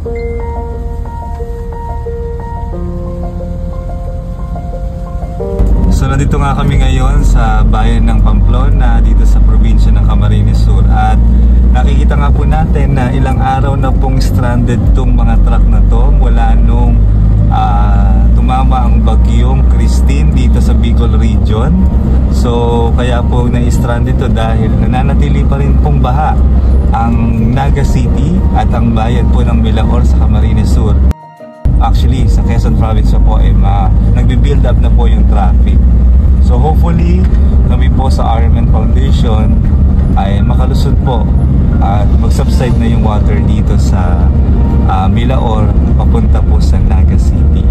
So nandito nga kami ngayon sa bayan ng Pamplona, dito sa probinsya ng Camarines Sur, at nakikita nga po natin na ilang araw na pong stranded itong mga truck na to mula nung tumama ang bagyong Christine dito sa Bicol region. So kaya po na-stranded to dahil nananatili pa rin pong baha ang Naga City at ang bayan po ng Milaor sa Camarines Sur. Actually, sa Quezon Province po ay nagbi-build up na po yung traffic. So hopefully, kami po sa Ironman Foundation ay makalusot po at mag-subside na yung water dito sa Milaor papunta po sa Naga City.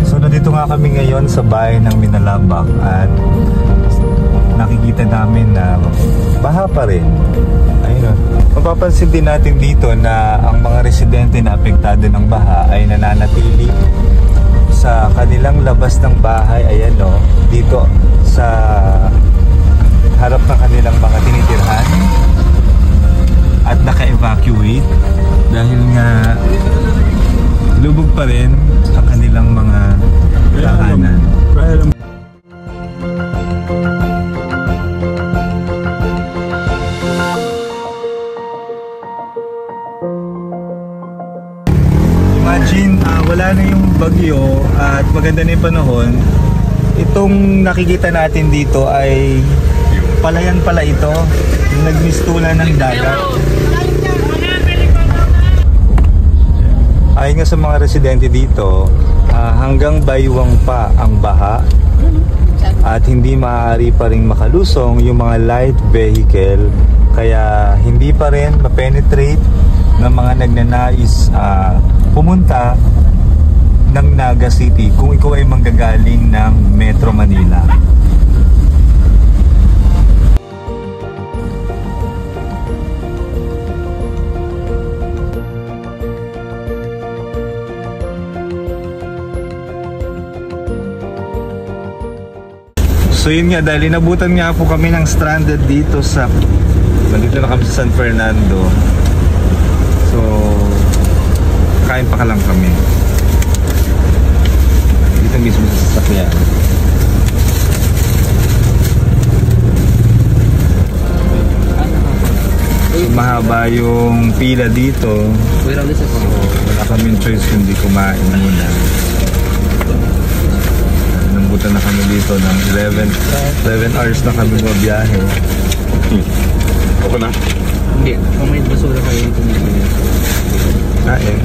So nandito nga kami ngayon sa bayan ng Minalabak at nakikita namin na baha pa rin. Ayun. Mapapansin din natin dito na ang mga residente na apektado ng baha ay nananatili sa kanilang labas ng bahay. Ayan o, dito sa harap ng kanilang mga tinitirhan at naka-evacuate dahil nga lubog pa rin ang kanilang mga tahanan. Imagine, wala na yung bagyo at maganda na yung panahon. Itong nakikita natin dito ay palayan pala ito, nagmistulan ng dagat. Ayon nga sa mga residente dito, hanggang baywang pa ang baha at hindi maaari pa rin makalusong yung mga light vehicle, kaya hindi pa rin ma-penetrate ng mga nagnanais pumunta ng Naga City kung ikaw ay manggagaling ng Metro Manila. So yun nga, dahil inabutan nga po kami ng stranded dito nandito na kami sa San Fernando. So kain pa ka lang kami dito mismo sa sasakyan. So mahaba yung pila dito, so wala kaming choice kundi kumain muna. Nambutan na kami dito ng 11 hours na kami mabiyahe. Ako na? Hindi, kung may basura kayo ito na. Kain.